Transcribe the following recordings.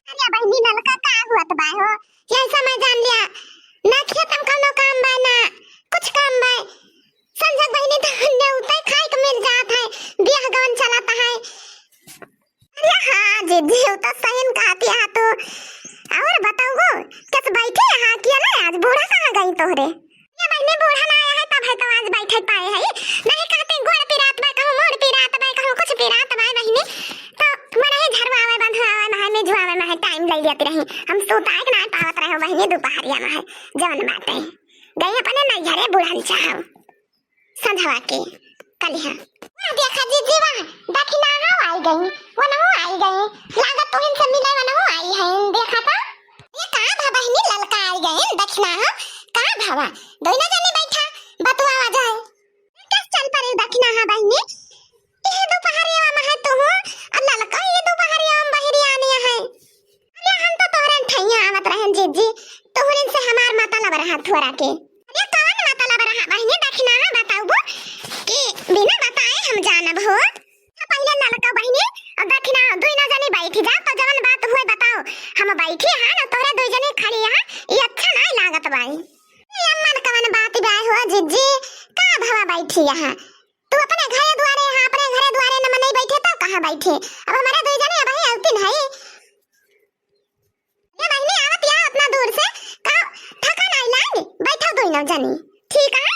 अरे बहनी ललका का हुआ तो बाय हो ये समय जान लिया ना खेत हम कोनो काम बा ना कुछ काम बा संजय बहनी तो ने उतर खाए के मिल जात है बियाह गवन चलाता है। अरे हां जी तो सहीन कहती है तो और बताओ गो कैसे बैठे हां किया ना आज बूढ़ा कहां गई तोहरे ये बहनी बूढ़ा ना आया है तब है तो आज बैठे पाए है नहीं कहते गोड़ पिरात बा कहूं मोड़ पिरात बा कहूं कुछ पिरात बा बहनी तो मने ही झरवावे बंधवावे ना में जुआवे में टाइम लग जाती रही हम सोता है ना पावत रहे बहनी दोपहरिया में है जवन बात है गई अपने नहीं झरे बुढ़ान चाहो संधवा के कलिया देखा जी जीवा दक्षिणा हो आई गई वो ना हो आई गई लागत तो इनसे मिले वो ना हो आई है देखा था ये का भा बहनी ललका आई गई दक्षिणा हो का भावा दोनों जने बैठा बतवा आ जाए कैसे चल पड़े दक्षिणा हा बहनी ये दोपहरिया में है तो हो और ललका ये दोपहरिया में बहरी आनी है अरे हम तो तोहरे ठैया आवत रहन जीजी तोहरे से हमार मतलब रहा थोड़ा के अरे कौन मतलब रहा बहनी दक्षिणा हा बताओ कि बिना बताए हम जानब हो पहले ललका बहनी और दक्षिणा दोनों जने बैठी जा तो जवन बात हुए बताओ हम बैठी हां ना तोरे दो जने खड़ी हां ये अच्छा नहीं लागत बाई ये मन कवन बात बाय हो जीजी का भवा बैठी यहां तू अपने घरे द्वारे हां अपने घरे द्वारे न नहीं बैठे तो कहां बैठे अब हमारे दो जने भाई औती नहीं ये बहनी आवत या अपना दूर से का थका नहीं लागे बैठो दोनों जने ठीक है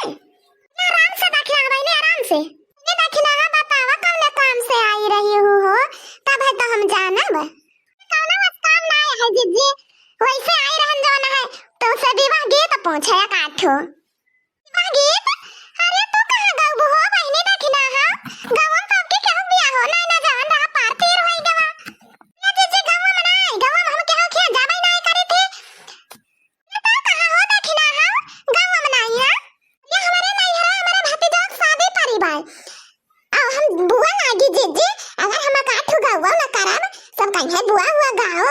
आराम से बैठना बहनी आराम से ये बैठना है बतावा कौन काम से आई रही हो तब है तो हम जानब कौन काम ना है जीजी वैसे आई रहन जाना है तो से विवाह गीत पहुंचे काठो विवाह गीत अरे तू कहां गऊ हो बहनी देखना है गवन तो के केहू बिया हो नहीं ना जान रहा पार्थिर होई गवा ये जीजी गव में नहीं गव में हम केहू के जाबे नहीं करी थी ये तो कहां हो देखना है गव में नहीं है ये हमारे नहीं है हमारे भतीजा की शादी परी भाई अब हम बुआ लागी जीजी अगर हम काठो गव ना करब सब कहीं बुआ हुआ गाओ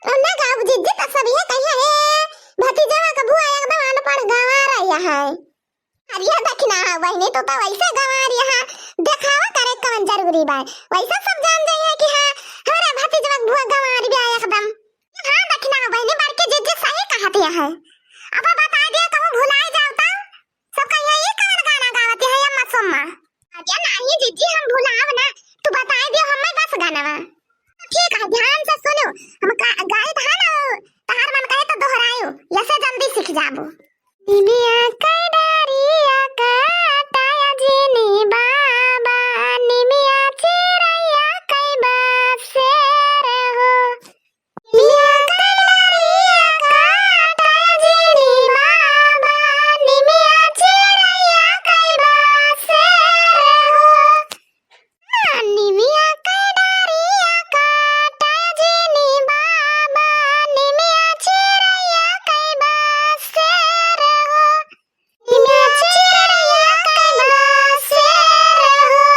और ना गाओ जीजी तो सब ये कहीं है भतीजा का बुआ एकदम अनपढ़ गवा रही है अरे देखना बहनी तो वैसे गवा रही है दिखावा करे कौन जरूरी बा वैसे सब जान जाइए कि हां हमारे भतीजा का बुआ गवा रही है एकदम हां देखना बहनी बार के जीजी सही कहती है अब बता दे कहूं भुलाए जाओ तो सब कहीं ये कौन गाना गावती है अम्मा सोम्मा अरे नहीं जीजी हम भुलाव ना तू बता दे हमें बस गाना ठीक है ध्यान से सुनो हम गाए था ना तार मन कहे तो दोहरायो ऐसे जल्दी सीख जाबो निमिया कडारिया काटाया जीनी बाबा निमिया चिरैया कई बासे रहो निमिया कडारिया काटाया जीनी बाबा निमिया चिरैया कई बासे रहो निमिया कडारिया काटाया जीनी बाबा निमिया चिरैया कई बासे रहो निमिया चिरैया कई बासे रहो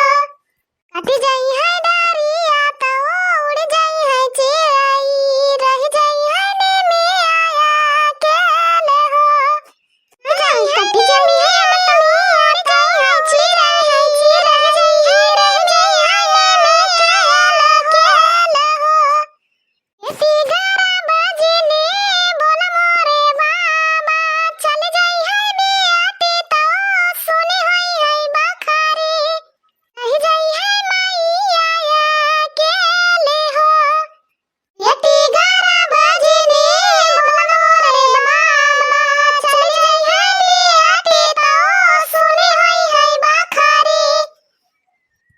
कट जाई है डारिया तो उड़ जाई है चिरई रह जाई है निमिया अकेले हो कट जाई है मतमी कई है चिरई है चिरई जाई है रह जाई है निमिया अकेले हो एती गारा बजनी बोल मोरे बाबा चल जाई है बियाती तो सुनी होई है बखारी रह जाई है मैया अकेले हो एती गारा बजनी बोल मोरे बाबा चल जाई है बियाती तो सुनी होई है बखारी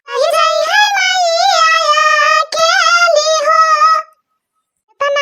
रह जाई है मैया अकेली हो इतना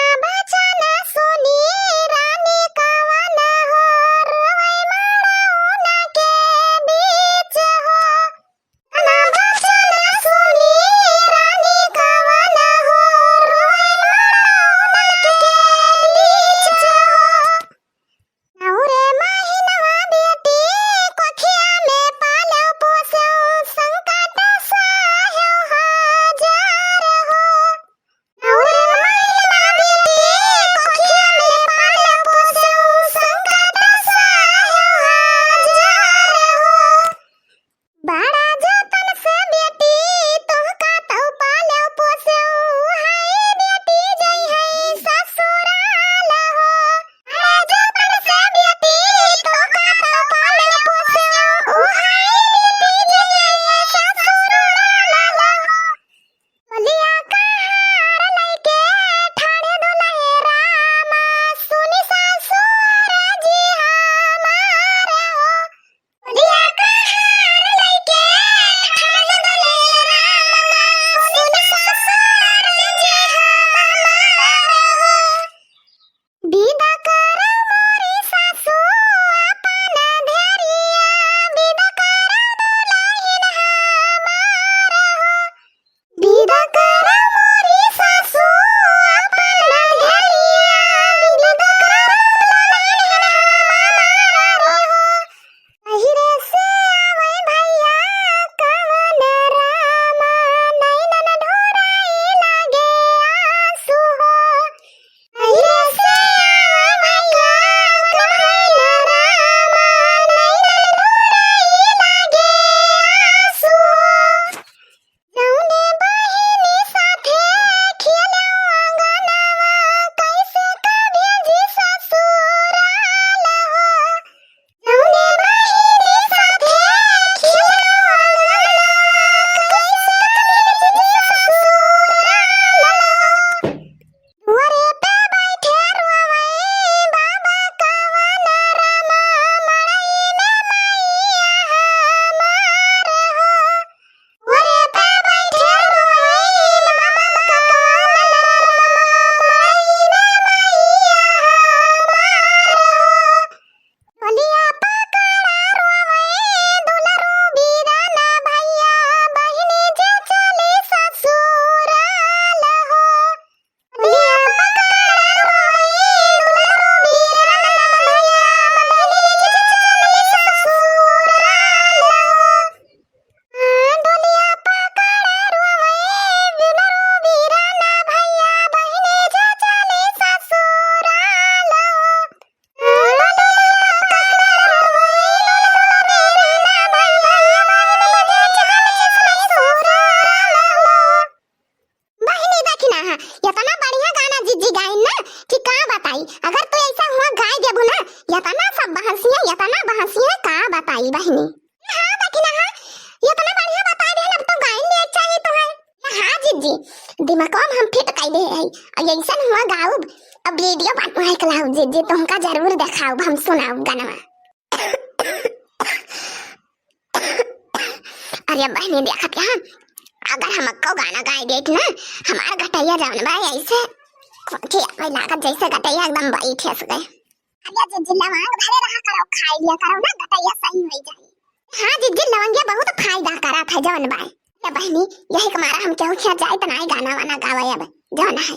गान हुआ गाऊब अब वीडियो बनवाए कलाऊ जे तुमका जरूर दिखाऊ हम सुनाऊ गाना। अरे बहनी देखा क्या अगर हमको गाना गाए देत ना हमारा गटैया जान भाई ऐसे कोठी भाई लागत जैसे गटैया एकदम बैठे गए। अरे जिज्जी लवंग भरे रहा करो खाई लिया करो ना गटैया सही हो जाए। हाँ जिज्जी लवंगिया बहुत फायदा करा था जवन भाई। बहनी यही हमारा हम क्यों जाए तो नहीं गाना वाना गावे अब जवन है।